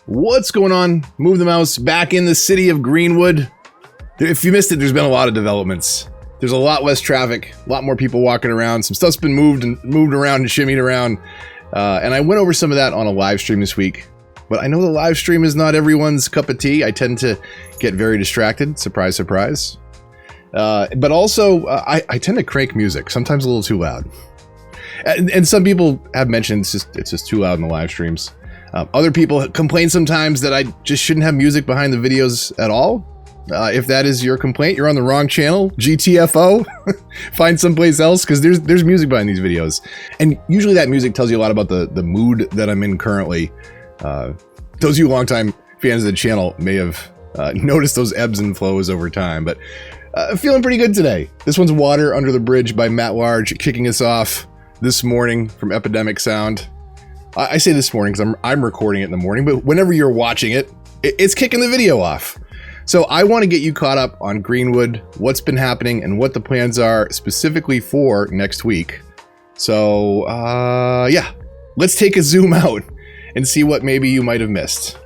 What's going on? Move the Mouse back in the city of Greenwood. If you missed it, there's been a lot of developments. There's a lot less traffic, a lot more people walking around. Some stuff's been moved around and shimmied around. And I went over some of that on a live stream this week. But I know the live stream is not everyone's cup of tea. I tend to get very distracted. Surprise, surprise. But also, I tend to crank music, sometimes a little too loud. And some people have mentioned it's just too loud in the live streams. Other people complain sometimes that I just shouldn't have music behind the videos at all. If that is your complaint, you're on the wrong channel. GTFO. Find someplace else, because there's music behind these videos. And usually that music tells you a lot about the mood that I'm in currently. Those of you longtime fans of the channel may have noticed those ebbs and flows over time. But feeling pretty good today. This one's Water Under the Bridge by Matt Large, kicking us off this morning from Epidemic Sound. I say this morning because I'm recording it in the morning, but whenever you're watching it, it's kicking the video off. So I want to get you caught up on Greenwood, what's been happening, and what the plans are specifically for next week. So yeah, let's take a zoom out and see what maybe you might have missed.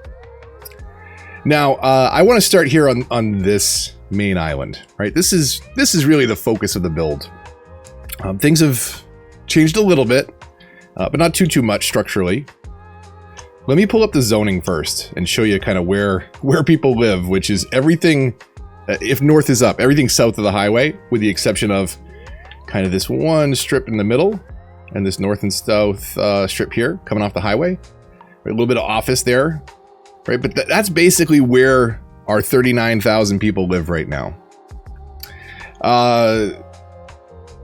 Now, I want to start here on this main island, right? This is really the focus of the build. Things have changed a little bit. But not too much structurally. Let me pull up the zoning first and show you kind of where people live, which is everything, if north is up, everything south of the highway, with the exception of kind of this one strip in the middle and this north and south strip here coming off the highway. Right, a little bit of office there, right? But that's basically where our 39,000 people live right now.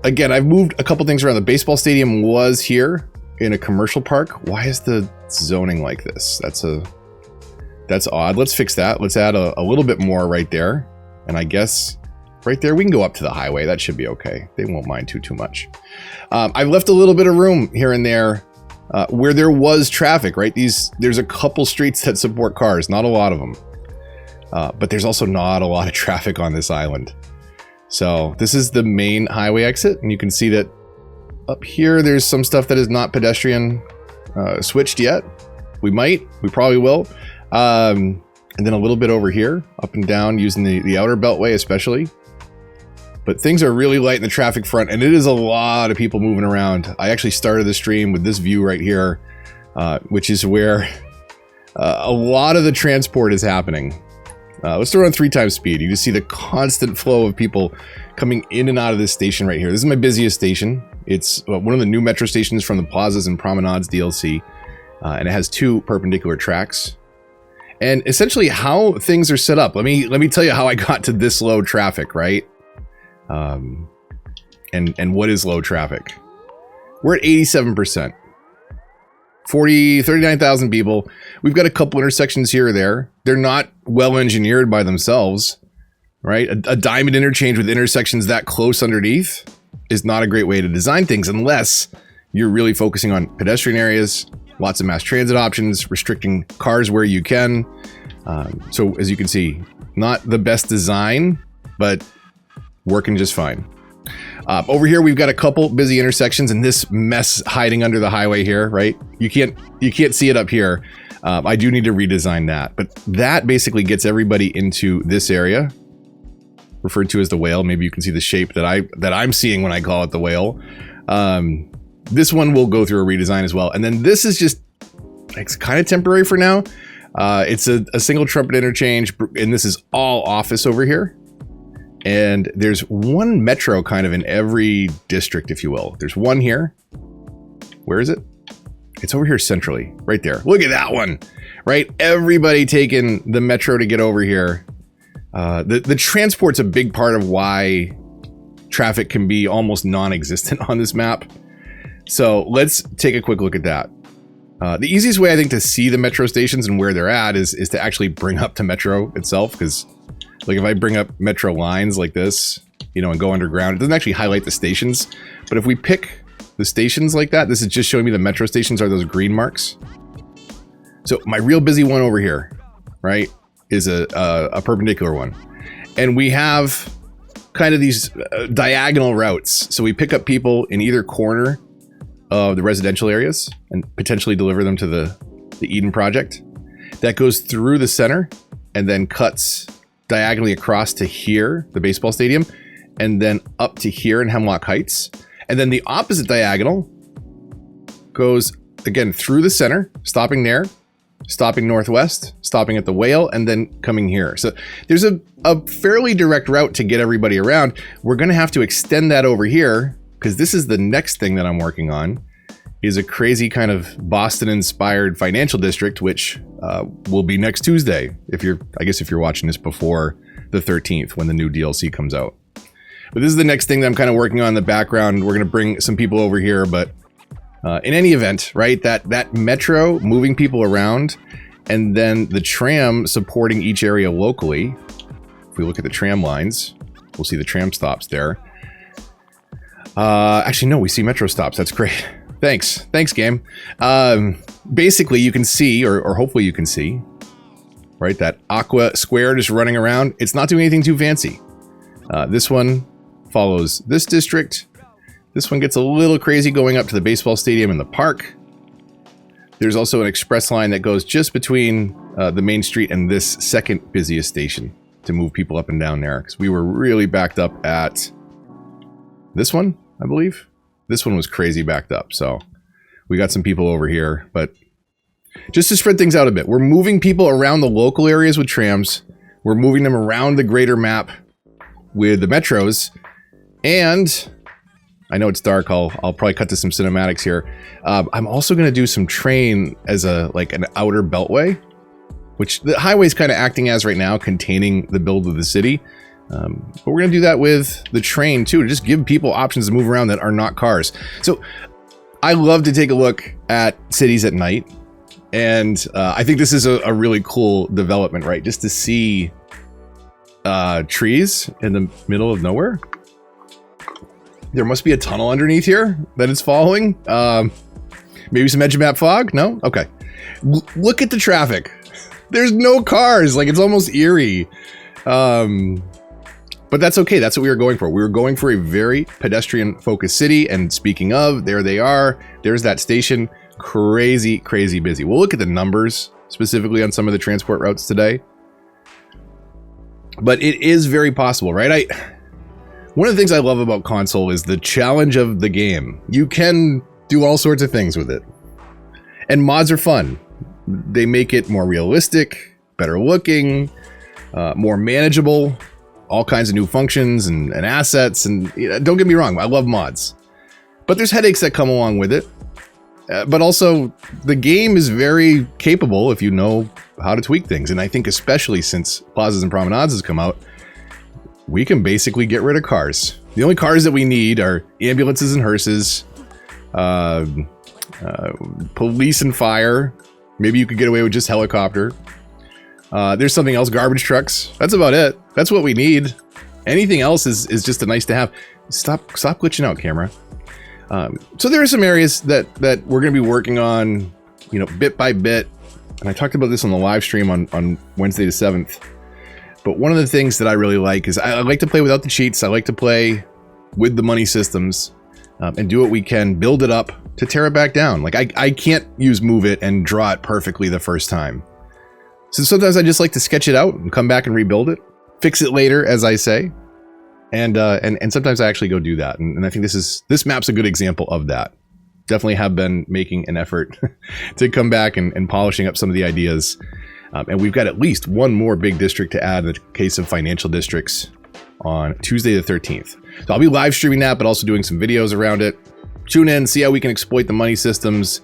Again, I've moved a couple things around. The baseball stadium was here in a commercial park. Why is the zoning like this? That's odd. Let's fix that. Let's add a little bit more right there. And I guess right there, we can go up to the highway. That should be okay. They won't mind too much. I've left a little bit of room here and there where there was traffic, right? There's a couple streets that support cars, not a lot of them. But there's also not a lot of traffic on this island. So this is the main highway exit, and you can see that up here there's some stuff that is not pedestrian switched yet. We probably will. And then a little bit over here, up and down, using the outer beltway especially. But things are really light in the traffic front, and it is a lot of people moving around. I actually started the stream with this view right here, which is where a lot of the transport is happening. Let's throw it on 3 times speed. You can see the constant flow of people coming in and out of this station right here. This is my busiest station. It's one of the new metro stations from the Plazas and Promenades DLC, and it has 2 perpendicular tracks. And essentially how things are set up. Let me tell you how I got to this low traffic, right? And what is low traffic? We're at 87%. 39,000 people. We've got a couple intersections here or there. They're not well engineered by themselves, right? A diamond interchange with intersections that close underneath is not a great way to design things unless you're really focusing on pedestrian areas, lots of mass transit options, restricting cars where you can. So as you can see, not the best design, but working just fine. Over here, we've got a couple busy intersections and this mess hiding under the highway here, right? You can't see it up here. I do need to redesign that, but that basically gets everybody into this area, referred to as the whale. Maybe you can see the shape that I'm seeing when I call it the whale. This one will go through a redesign as well. And then this is just, it's kind of temporary for now. It's a single trumpet interchange, and this is all office over here. And there's one metro kind of in every district, if you will. There's one here. Where is it? It's over here centrally, right there. Look at that one, right? Everybody taking the metro to get over here. The transport's a big part of why traffic can be almost non-existent on this map. So let's take a quick look at that. The easiest way I think to see the metro stations and where they're at is to actually bring up the metro itself, because like if I bring up metro lines like this, and go underground, it doesn't actually highlight the stations. But if we pick the stations like that, this is just showing me the metro stations are those green marks. So my real busy one over here, right, is a perpendicular one. And we have kind of these diagonal routes. So we pick up people in either corner of the residential areas and potentially deliver them to the Eden project. that goes through the center and then cuts diagonally across to here, the baseball stadium, and then up to here in Hemlock Heights. And then the opposite diagonal goes again through the center, stopping there, stopping northwest, stopping at the Whale, and then coming here. So there's a fairly direct route to get everybody around. We're going to have to extend that over here because this is the next thing that I'm working on, is a crazy kind of Boston-inspired financial district, which will be next Tuesday. If you're watching this before the 13th when the new DLC comes out. But this is the next thing that I'm kind of working on in the background. We're going to bring some people over here, but in any event, right, that metro moving people around and then the tram supporting each area locally. If we look at the tram lines, we'll see the tram stops there. Actually, no, we see metro stops. That's great. Thanks, game. Basically, you can see, or hopefully you can see, right, that Aqua Squared is running around. It's not doing anything too fancy. This one follows this district. This one gets a little crazy going up to the baseball stadium and the park. There's also an express line that goes just between the main street and this second busiest station to move people up and down there, because we were really backed up at this one, I believe. This one was crazy backed up, so we got some people over here. But just to spread things out a bit, we're moving people around the local areas with trams. We're moving them around the greater map with the metros. And I know it's dark. I'll probably cut to some cinematics here. I'm also going to do some train as an outer beltway, which the highway is kind of acting as right now, containing the build of the city. But we're going to do that with the train too, to just give people options to move around that are not cars. So I love to take a look at cities at night. And I think this is a really cool development, right? Just to see trees in the middle of nowhere. There must be a tunnel underneath here that it's following. Maybe some edge map fog? No? Okay. Look at the traffic. There's no cars. Like, it's almost eerie. But that's okay. That's what we were going for. We were going for a very pedestrian-focused city. And speaking of, there they are. There's that station. Crazy, crazy busy. We'll look at the numbers specifically on some of the transport routes today. But it is very possible, right? One of the things I love about console is the challenge of the game. You can do all sorts of things with it. And mods are fun. They make it more realistic, better looking, more manageable, all kinds of new functions and assets. And don't get me wrong, I love mods. But there's headaches that come along with it. But also, the game is very capable if you know how to tweak things. And I think especially since Plazas and Promenades has come out, we can basically get rid of cars. The only cars that we need are ambulances and hearses, police and fire. Maybe you could get away with just helicopter. There's something else, garbage trucks. That's about it. That's what we need. Anything else is just a nice to have. Stop glitching out, camera. So there are some areas that we're going to be working on, bit by bit. And I talked about this on the live stream on Wednesday the 7th. But one of the things that I really like is I like to play without the cheats. I like to play with the money systems and do what we can, build it up to tear it back down. Like I can't use Move It and draw it perfectly the first time. So sometimes I just like to sketch it out and come back and rebuild it, fix it later, as I say. And sometimes I actually go do that. And I think this map's a good example of that. Definitely have been making an effort to come back and polishing up some of the ideas. And we've got at least one more big district to add in the case of financial districts on Tuesday the 13th. So I'll be live streaming that, but also doing some videos around it. Tune in, see how we can exploit the money systems,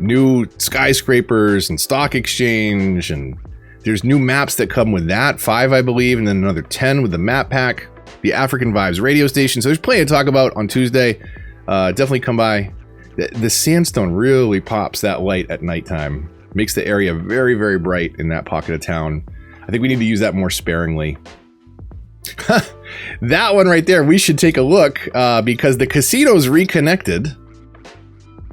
new skyscrapers and stock exchange. And there's new maps that come with that, 5, I believe, and then another 10 with the map pack, the African Vibes radio station. So there's plenty to talk about on Tuesday. Definitely come by. The sandstone really pops that light at nighttime. Makes the area very, very bright in that pocket of town. I think we need to use that more sparingly. That one right there, we should take a look because the casino's reconnected.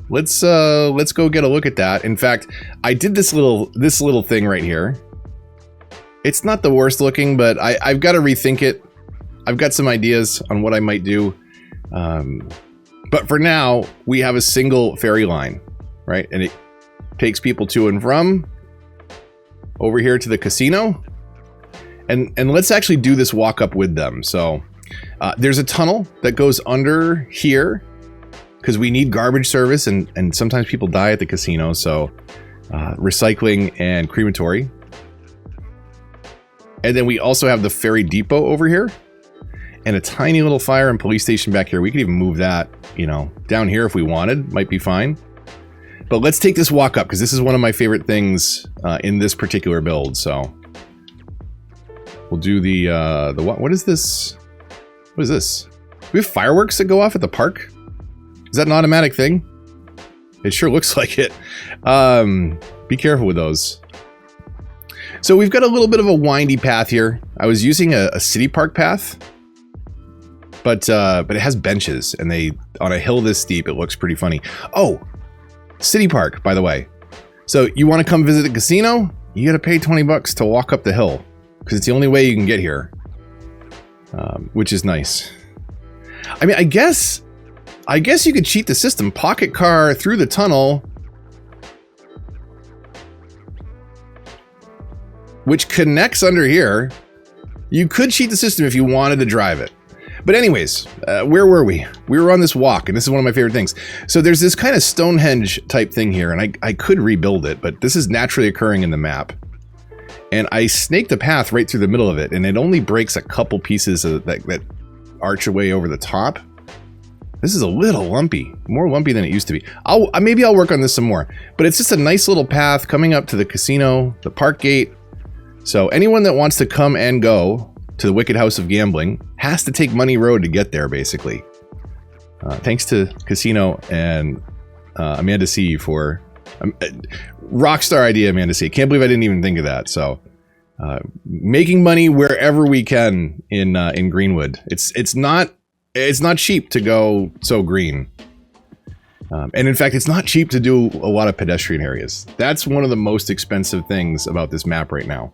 Let's go get a look at that. In fact, I did this little thing right here. It's not the worst looking, but I've got to rethink it. I've got some ideas on what I might do. But for now, we have a single ferry line, right? And it takes people to and from. over here to the casino. And let's actually do this walk up with them. So there's a tunnel that goes under here because we need garbage service, and sometimes people die at the casino. So recycling and crematory. And then we also have the ferry depot over here and a tiny little fire and police station back here. We could even move that, you know, down here if we wanted, might be fine. But let's take this walk up because this is one of my favorite things in this particular build. So we'll do the what is this? What is this? We have fireworks that go off at the park? Is that an automatic thing? It sure looks like it. Be careful with those. So we've got a little bit of a windy path here. I was using a city park path, but it has benches, and they on a hill this steep, it looks pretty funny. Oh, city park, by the way. So you want to come visit the casino? You got to pay 20 bucks to walk up the hill because it's the only way you can get here, which is nice. I mean, I guess you could cheat the system. Pocket car through the tunnel, which connects under here. You could cheat the system if you wanted to drive it. But anyways, where were we? We were on this walk, and this is one of my favorite things. So there's this kind of Stonehenge type thing here, and I could rebuild it, but this is naturally occurring in the map. And I snaked the path right through the middle of it, and it only breaks a couple pieces that arch away over the top. This is a little lumpy, more lumpy than it used to be. Maybe I'll work on this some more, but it's just a nice little path coming up to the casino, the park gate. So anyone that wants to come and go to the Wicked House of Gambling has to take Money Road to get there, basically. Thanks to Casino and Amanda C for rockstar idea, Amanda C. Can't believe I didn't even think of that. So making money wherever we can in Greenwood. It's not cheap to go so green. And in fact, it's not cheap to do a lot of pedestrian areas. That's one of the most expensive things about this map right now.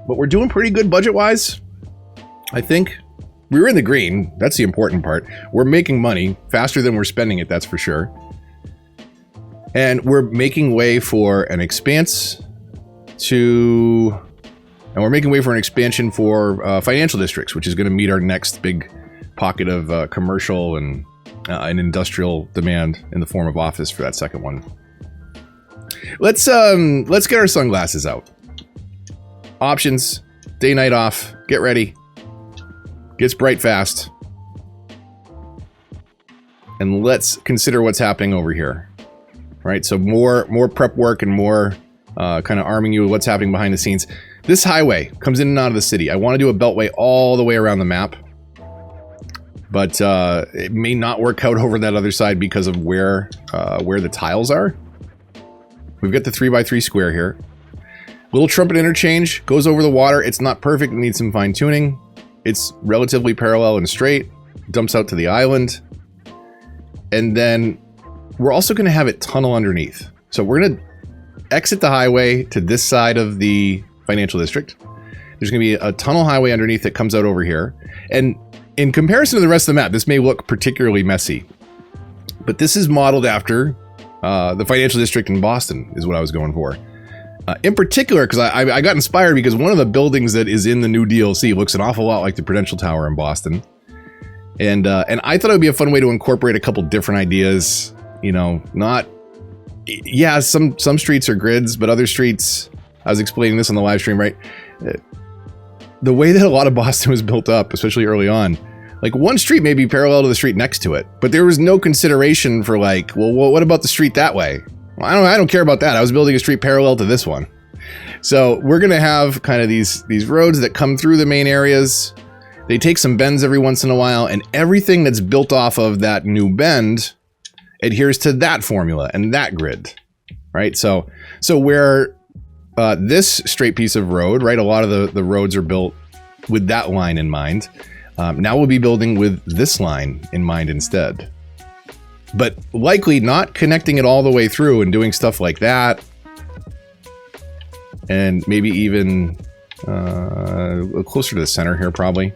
But we're doing pretty good budget-wise, I think. We were in the green. That's the important part. We're making money faster than we're spending it, that's for sure. And we're making way for an expanse and we're making way for an expansion for financial districts, which is going to meet our next big pocket of commercial and industrial demand in the form of office for that second one. Let's get our sunglasses out. Options, day, night off, get ready. Gets bright fast. And let's consider what's happening over here. Right, so more prep work and more kind of arming you with what's happening behind the scenes. This highway comes in and out of the city. I want to do a beltway all the way around the map. But it may not work out over that other side because of where the tiles are. We've got the 3x3 square here. Little trumpet interchange goes over the water. It's not perfect. It needs some fine tuning. It's relatively parallel and straight. Dumps out to the island. And then we're also going to have it tunnel underneath. So we're going to exit the highway to this side of the financial district. There's going to be a tunnel highway underneath that comes out over here. And in comparison to the rest of the map, this may look particularly messy. But this is modeled after the financial district in Boston is what I was going for. In particular, because I got inspired because one of the buildings that is in the new DLC looks an awful lot like the Prudential Tower in Boston. And I thought it would be a fun way to incorporate a couple different ideas. You know, some streets are grids, but other streets, I was explaining this on the live stream, right? The way that a lot of Boston was built up, especially early on, like one street may be parallel to the street next to it, but there was no consideration for like, well, what about the street that way? Well, I don't care about that. I was building a street parallel to this one. So we're going to have kind of these roads that come through the main areas. They take some bends every once in a while, and everything that's built off of that new bend adheres to that formula and that grid, right? So where this straight piece of road, right, a lot of the roads are built with that line in mind. Now we'll be building with this line in mind instead. But likely not connecting it all the way through and doing stuff like that. And maybe even closer to the center here, probably.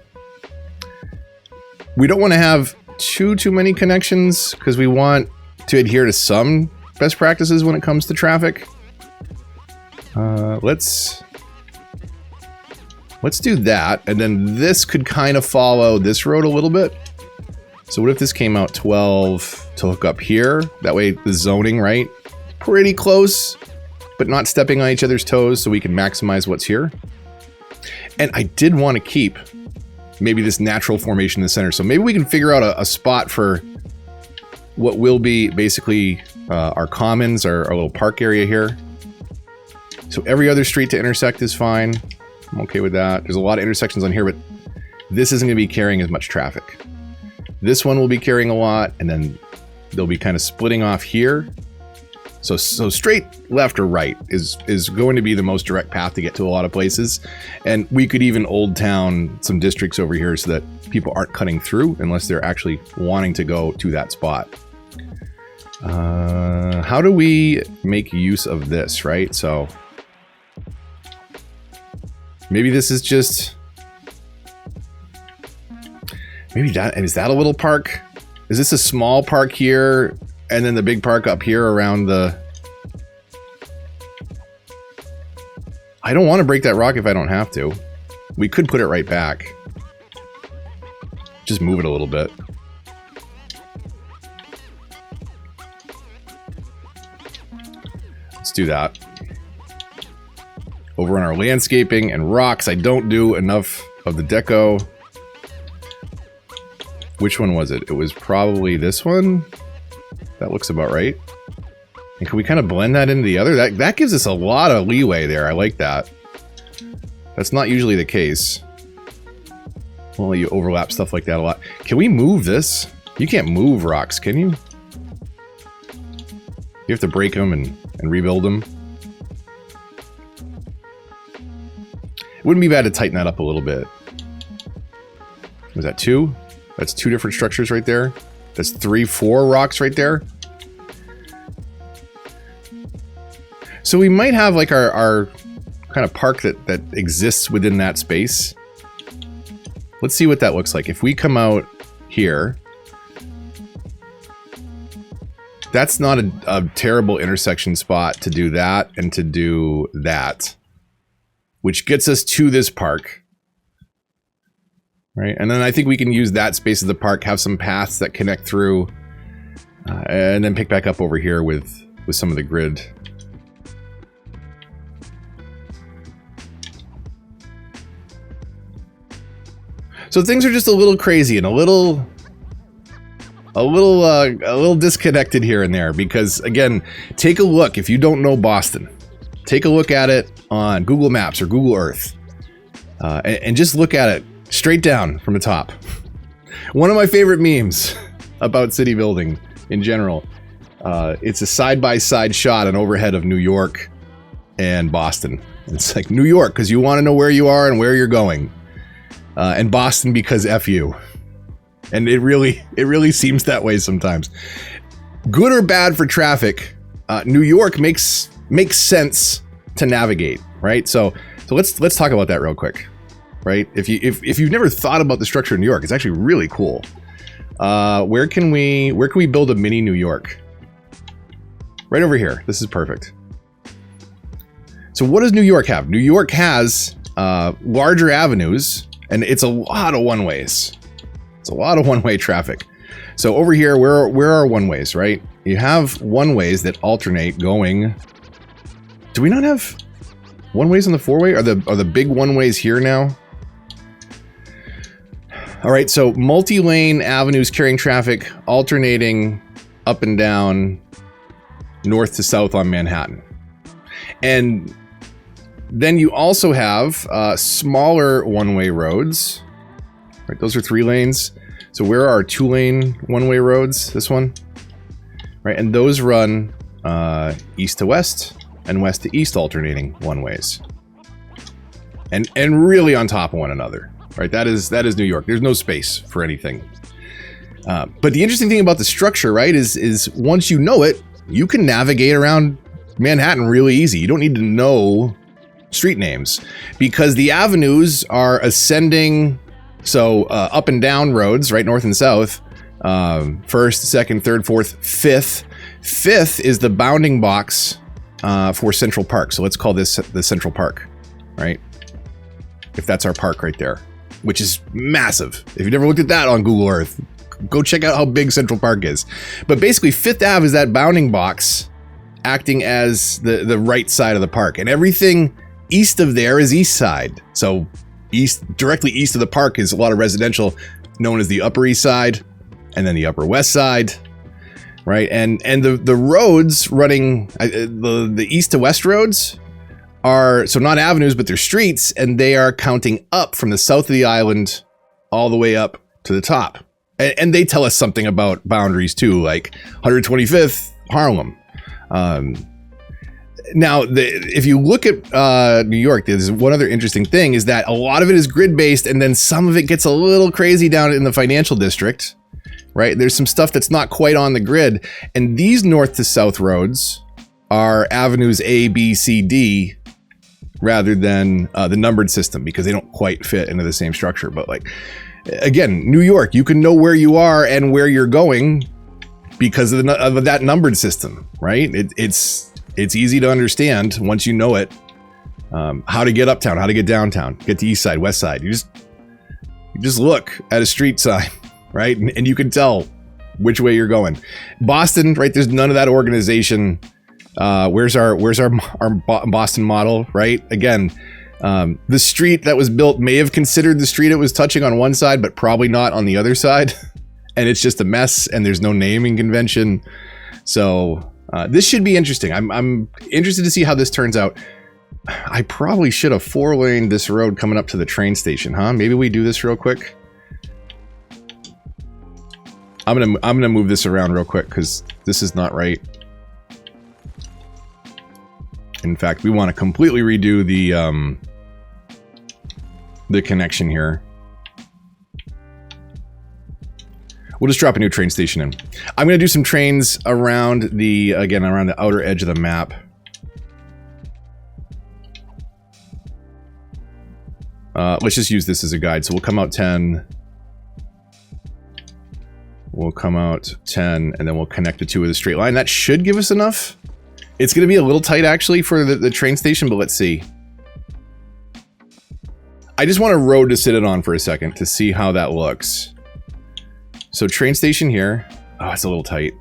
We don't want to have too many connections because we want to adhere to some best practices when it comes to traffic. Let's do that, and then this could kind of follow this road a little bit. So what if this came out 12 to hook up here? That way the zoning, right? Pretty close, but not stepping on each other's toes, so we can maximize what's here. And I did want to keep maybe this natural formation in the center. So maybe we can figure out a spot for what will be basically our commons, our little park area here. So every other street to intersect is fine. I'm okay with that. There's a lot of intersections on here, but this isn't going to be carrying as much traffic. This one will be carrying a lot, and then they'll be kind of splitting off here. So straight left or right is going to be the most direct path to get to a lot of places. And we could even old town some districts over here so that people aren't cutting through unless they're actually wanting to go to that spot. How do we make use of this, right? So maybe this is just... Maybe that... Is that a little park? Is this a small park here? And then the big park up here around the... I don't want to break that rock if I don't have to. We could put it right back. Just move it a little bit. Let's do that. Over on our landscaping and rocks, I don't do enough of the deco. Which one was it? It was probably this one. That looks about right. And can we kind of blend that into the other? That gives us a lot of leeway there. I like that. That's not usually the case. Won't let you overlap stuff like that a lot. Can we move this? You can't move rocks, can you? You have to break them and rebuild them. It wouldn't be bad to tighten that up a little bit. Was that 2? That's 2 different structures right there. That's 3, 4 rocks right there. So we might have like our kind of park that exists within that space. Let's see what that looks like. If we come out here, that's not a terrible intersection spot to do that and to do that, which gets us to this park. Right, and then I think we can use that space of the park, have some paths that connect through, and then pick back up over here with some of the grid. So things are just a little crazy and a little disconnected here and there because, again, take a look. If you don't know Boston, take a look at it on Google Maps or Google Earth, and just look at it straight down from the top. One of my favorite memes about city building in general. It's a side-by-side shot and overhead of New York and Boston. It's like New York because you want to know where you are and where you're going, and Boston because F you. And it really seems that way sometimes. Good or bad for traffic, New York makes sense to navigate, right? So let's talk about that real quick. Right? If you've never thought about the structure of New York, it's actually really cool. Where can we build a mini New York? Right over here. This is perfect. So what does New York have? New York has larger avenues, and it's a lot of one-ways. It's a lot of one-way traffic. So over here, where are one-ways, right? You have one-ways that alternate going. Do we not have one-ways on the four-way? Are the big one-ways here now? All right, so multi-lane avenues carrying traffic alternating up and down, north to south on Manhattan. And then you also have smaller one-way roads. Right, those are 3 lanes. So where are our 2-lane one-way roads? This one, right? And those run east to west and west to east, alternating one-ways, and really on top of one another. Right, that is New York. There's no space for anything. But the interesting thing about the structure, right, is once you know it, you can navigate around Manhattan really easy. You don't need to know street names because the avenues are ascending. So up and down roads, right, north and south. First, second, third, fourth, fifth. Fifth is the bounding box for Central Park. So let's call this the Central Park, right? If that's our park right there, which is massive. If you've never looked at that on Google Earth, go check out how big Central Park is. But basically, Fifth Ave is that bounding box acting as the right side of the park. And everything east of there is east side. So directly east of the park is a lot of residential known as the Upper East Side, and then the Upper West Side, right? And the roads running, the east to west roads are, so not avenues, but they're streets, and they are counting up from the south of the island all the way up to the top. And they tell us something about boundaries too, like 125th Harlem. Now, if you look at New York, there's one other interesting thing is that a lot of it is grid-based, and then some of it gets a little crazy down in the financial district, right? There's some stuff that's not quite on the grid, and these north to south roads are avenues A, B, C, D, rather than the numbered system, because they don't quite fit into the same structure. But like, again, New York, you can know where you are and where you're going because of that numbered system, right? It's easy to understand once you know it, how to get uptown, how to get downtown, get to east side, west side. You just look at a street sign, right? And you can tell which way you're going. Boston, right? There's none of that organization. Where's our Boston model, right? Again, the street that was built may have considered the street it was touching on one side, but probably not on the other side. And it's just a mess, and there's no naming convention. So this should be interesting. I'm interested to see how this turns out. I probably should have 4-laned this road coming up to the train station, huh? Maybe we do this real quick. I'm gonna move this around real quick because this is not right. In fact, we want to completely redo the connection here. We'll just drop a new train station in. I'm going to do some trains around the outer edge of the map. Let's just use this as a guide. So we'll come out 10. We'll come out 10, and then we'll connect the two with a straight line. That should give us enough. It's going to be a little tight, actually, for the train station, but let's see. I just want a road to sit it on for a second to see how that looks. So train station here. Oh, it's a little tight.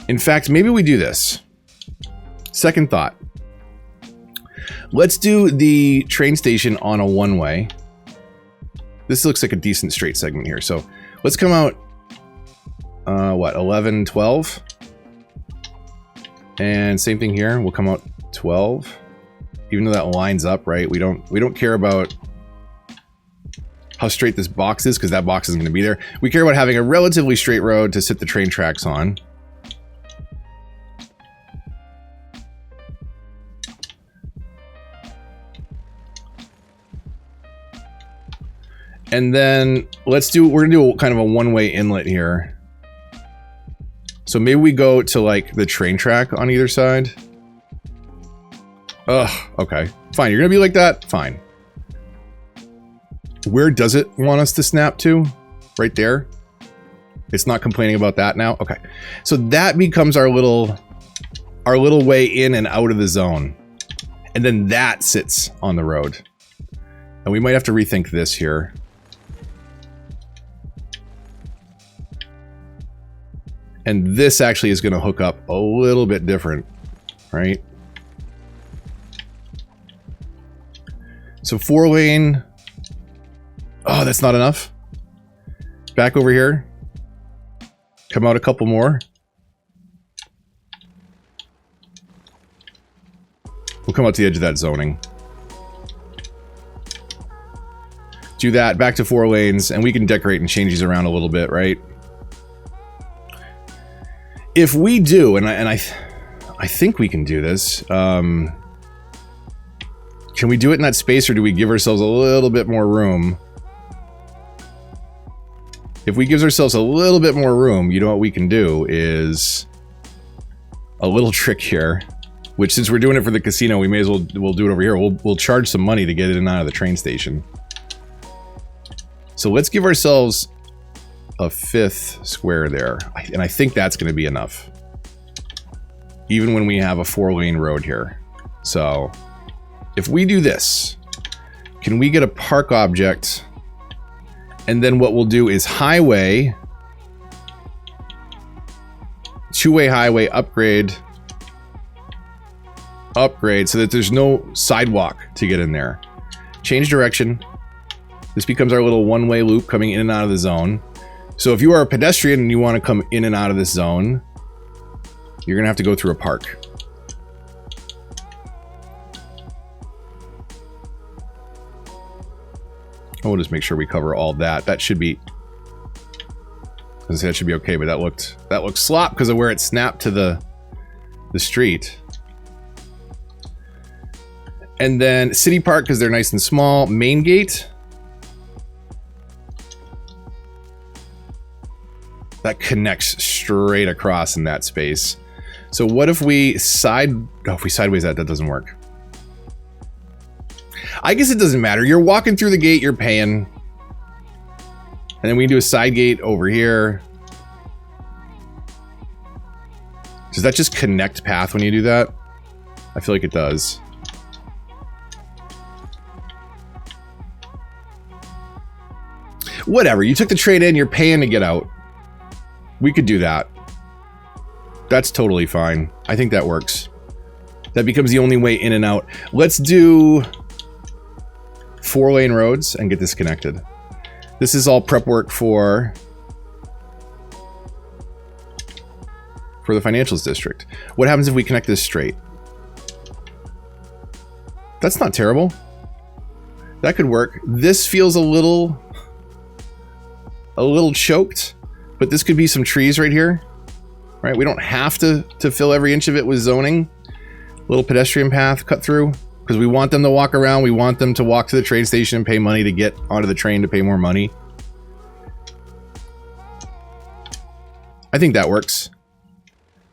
In fact, maybe we do this. Second thought. Let's do the train station on a one-way. This looks like a decent straight segment here. So let's come out, 11, 12? And same thing here. We'll come out 12. Even though that lines up, right? We don't care about how straight this box is, because that box isn't going to be there. We care about having a relatively straight road to sit the train tracks on. And then we're gonna do kind of a one-way inlet here. So maybe we go to like the train track on either side. Ugh, okay. Fine, you're gonna be like that? Fine. Where does it want us to snap to? Right there? It's not complaining about that now? Okay. So that becomes our little way in and out of the zone. And then that sits on the road. And we might have to rethink this here. And this actually is gonna hook up a little bit different, right? So 4-lane. Oh, that's not enough. Back over here. Come out a couple more. We'll come out to the edge of that zoning. Do that, back to 4 lanes, and we can decorate and change these around a little bit, right? If we do, and I think we can do this, can we do it in that space, or do we give ourselves a little bit more room? If we give ourselves a little bit more room, you know what we can do is a little trick here, which since we're doing it for the casino, we may as well we'll do it over here. We'll charge some money to get in and out of the train station. So let's give ourselves a 5th square there. And I think that's going to be enough. Even when we have a 4-lane road here. So if we do this, can we get a park object? And then what we'll do is highway, 2-way highway upgrade, so that there's no sidewalk to get in there. Change direction. This becomes our little 1-way loop coming in and out of the zone. So if you are a pedestrian and you want to come in and out of this zone, you're going to have to go through a park. We'll just make sure we cover all that. That should be... I was gonna say that should be okay, but that looked slop because of where it snapped to the street. And then City Park, because they're nice and small. Main Gate. That connects straight across in that space. So what if we sideways that doesn't work. I guess it doesn't matter. You're walking through the gate, you're paying. And then we can do a side gate over here. Does that just connect path when you do that? I feel like it does. Whatever, you took the trade in, you're paying to get out. We could do that. That's totally fine. I think that works. That becomes the only way in and out. Let's do 4-lane roads and get this connected. This is all prep work for the financials district. What happens if we connect this straight? That's not terrible. That could work. This feels a little choked, but this could be some trees right here. Right? We don't have to fill every inch of it with zoning. Little pedestrian path cut through, because we want them to walk around. We want them to walk to the train station and pay money to get onto the train to pay more money. I think that works.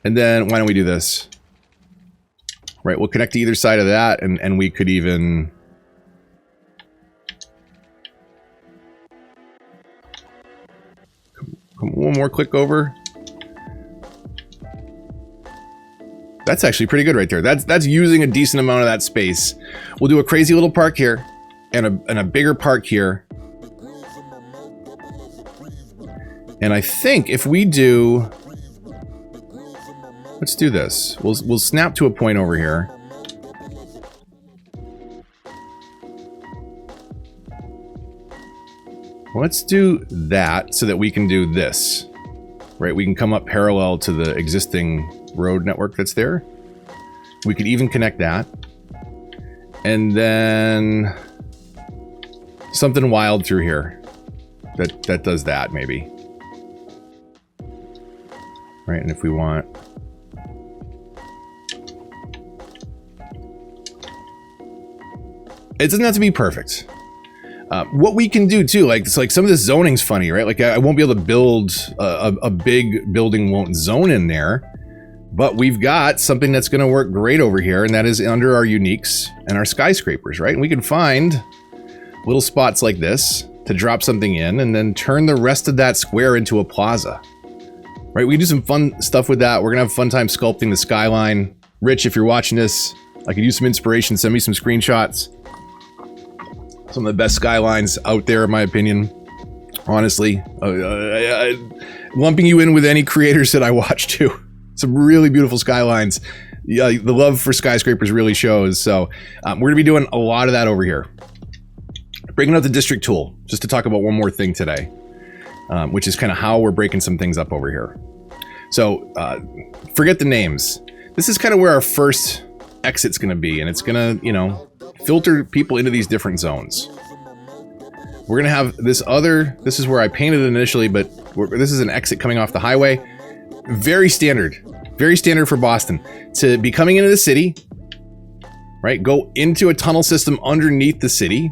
And then why don't we do this? Right, we'll connect to either side of that, and we could even... Come one more click over. That's actually pretty good right there. That's using a decent amount of that space. We'll do a crazy little park here, and a bigger park here. And I think if we do... Let's do this. We'll snap to a point over here. Let's do that so that we can do this. Right, we can come up parallel to the existing road network that's there. We could even connect that. And then something wild through here that does that, maybe. Right, and if we want... It doesn't have to be perfect. What we can do too, like it's like some of this zoning's funny, right? Like I won't be able to build a big building, won't zone in there, but we've got something that's going to work great over here, and that is under our uniques and our skyscrapers, right? And we can find little spots like this to drop something in, and then turn the rest of that square into a plaza, right? We can do some fun stuff with that. We're gonna have a fun time sculpting the skyline. Rich, if you're watching this, I could use some inspiration. Send me some screenshots. Some of the best skylines out there, in my opinion. Honestly, lumping you in with any creators that I watch too. Some really beautiful skylines. Yeah, the love for skyscrapers really shows. So we're gonna be doing a lot of that over here. Breaking out the district tool, just to talk about one more thing today, which is kind of how we're breaking some things up over here. So forget the names. This is kind of where our first exit's gonna be, and it's gonna, you know, filter people into these different zones. We're gonna have this other, this is where I painted it initially, but this is an exit coming off the highway. Very standard for Boston. To be coming into the city, right? Go into a tunnel system underneath the city,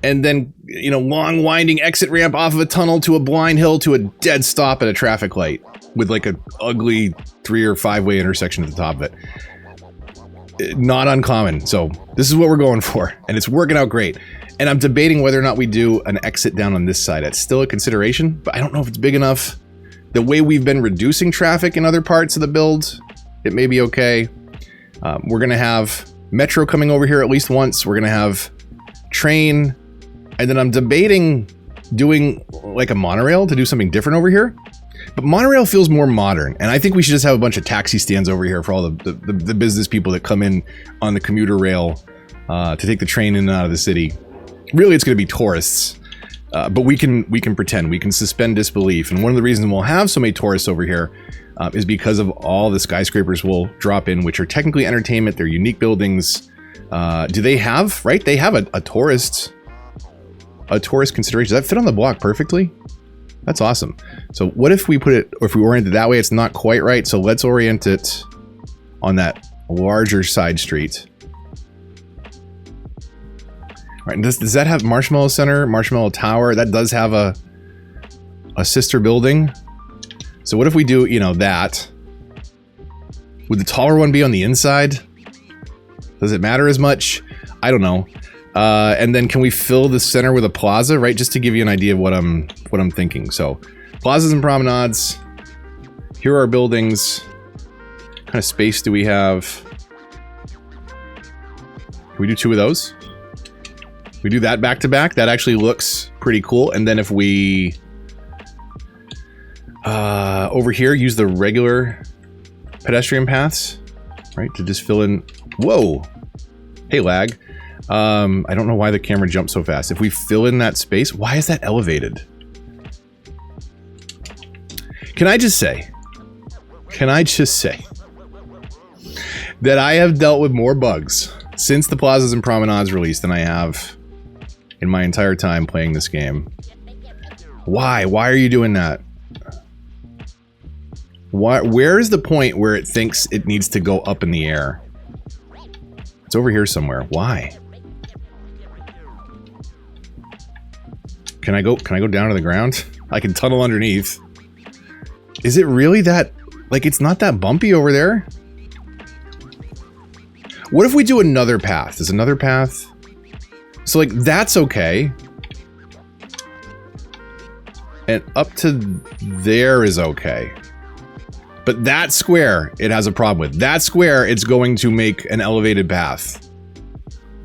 and then, you know, long winding exit ramp off of a tunnel to a blind hill to a dead stop at a traffic light with like a ugly 3 or 5-way intersection at the top of it. Not uncommon. So this is what we're going for, and it's working out great. And I'm debating whether or not we do an exit down on this side. That's still a consideration, but I don't know if it's big enough. The way we've been reducing traffic in other parts of the build, it may be okay. We're going to have metro coming over here at least once. We're going to have train. And then I'm debating doing like a monorail to do something different over here. But monorail feels more modern. And I think we should just have a bunch of taxi stands over here for all the business people that come in on the commuter rail to take the train in and out of the city. Really, it's going to be tourists. But we can pretend, we can suspend disbelief. And one of the reasons we'll have so many tourists over here is because of all the skyscrapers we'll drop in, which are technically entertainment. They're unique buildings. Do they have, right? They have a tourist consideration. Does that fit on the block perfectly? That's awesome. So what if we put it, or if we orient it that way, it's not quite right. So let's orient it on that larger side street. All right, does that have Marshmallow Center, Marshmallow Tower? That does have a sister building. So what if we do, you know, that? Would the taller one be on the inside? Does it matter as much? I don't know. And then can we fill the center with a plaza, right? Just to give you an idea of what I'm thinking. So plazas and promenades. Here are our buildings. What kind of space do we have? Can we do 2 of those? We do that back to back. That actually looks pretty cool. And then if we over here use the regular pedestrian paths, right, to just fill in. Whoa, hey lag. I don't know why the camera jumped so fast. If we fill in that space, why is that elevated? Can I just say that I have dealt with more bugs since the Plazas and Promenades release than I have in my entire time playing this game. Why? Why are you doing that? Where is the point where it thinks it needs to go up in the air? It's over here somewhere. Why? Can I go down to the ground? I can tunnel underneath. Is it really that, like, it's not that bumpy over there? What if we do another path? Is another path? So, like, that's okay. And up to there is okay. But that square, it has a problem with. That square, it's going to make an elevated path.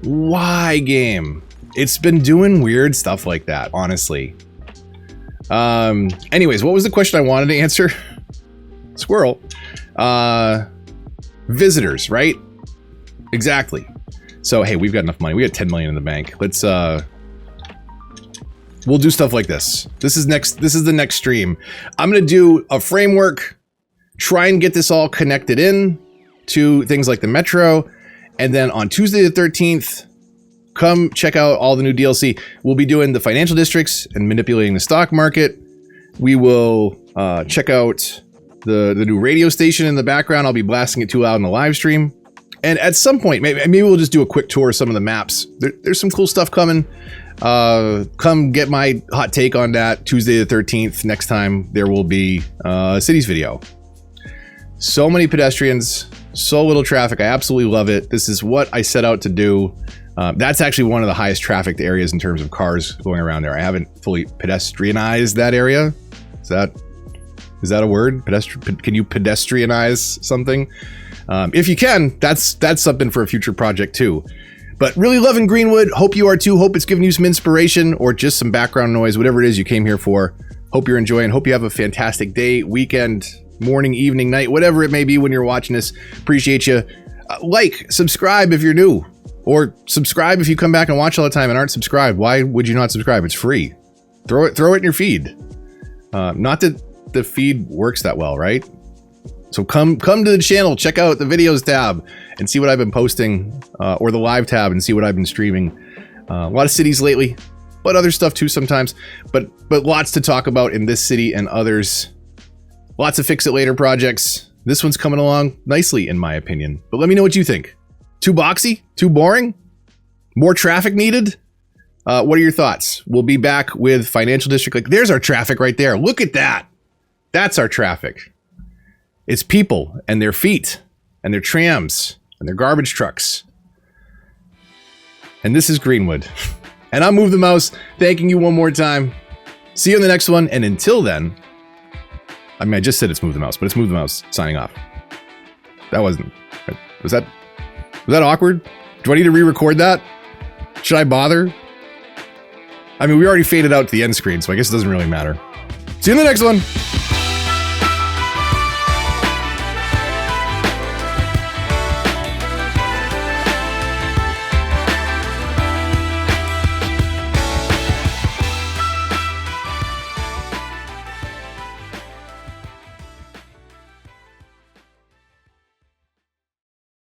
Why, game? It's been doing weird stuff like that, honestly. Anyways, what was the question I wanted to answer? Squirrel. Visitors, right? Exactly. So, hey, we've got enough money. We got 10 million in the bank. Let's, we'll do stuff like this. This is the next stream. I'm gonna do a framework, try and get this all connected in to things like the Metro, and then on Tuesday the 13th, come check out all the new DLC. We'll be doing the financial districts and manipulating the stock market. We will check out the new radio station in the background. I'll be blasting it too loud in the live stream. And at some point, maybe we'll just do a quick tour of some of the maps. There's some cool stuff coming. Come get my hot take on that Tuesday the 13th. Next time there will be a cities video. So many pedestrians, so little traffic. I absolutely love it. This is what I set out to do. That's actually one of the highest trafficked areas in terms of cars going around there. I haven't fully pedestrianized that area. Is that a word? Can you pedestrianize something? If you can, that's something for a future project too. But really loving Greenwood. Hope you are too. Hope it's giving you some inspiration or just some background noise, whatever it is you came here for. Hope you're enjoying. Hope you have a fantastic day, weekend, morning, evening, night, whatever it may be when you're watching this. Appreciate you. Like, subscribe if you're new, or subscribe if you come back and watch all the time and aren't subscribed. Why would you not subscribe? It's free. Throw it in your feed. Not that the feed works that well, right? So come to the channel, check out the videos tab and see what I've been posting, or the live tab and see what I've been streaming. A lot of cities lately, but other stuff too sometimes. But lots to talk about in this city and others. Lots of fix it later projects. This one's coming along nicely, in my opinion. But let me know what you think. Too boxy? Too boring? More traffic needed? What are your thoughts? We'll be back with Financial District. Like, there's our traffic right there. Look at that. That's our traffic. It's people and their feet and their trams and their garbage trucks. And this is Greenwood. And I'm Move the Mouse, thanking you one more time. See you in the next one, and until then, I mean, I just said it's Move the Mouse, but it's Move the Mouse signing off. That wasn't... Was that awkward? Do I need to re-record that? Should I bother? I mean, we already faded out to the end screen, so I guess it doesn't really matter. See you in the next one!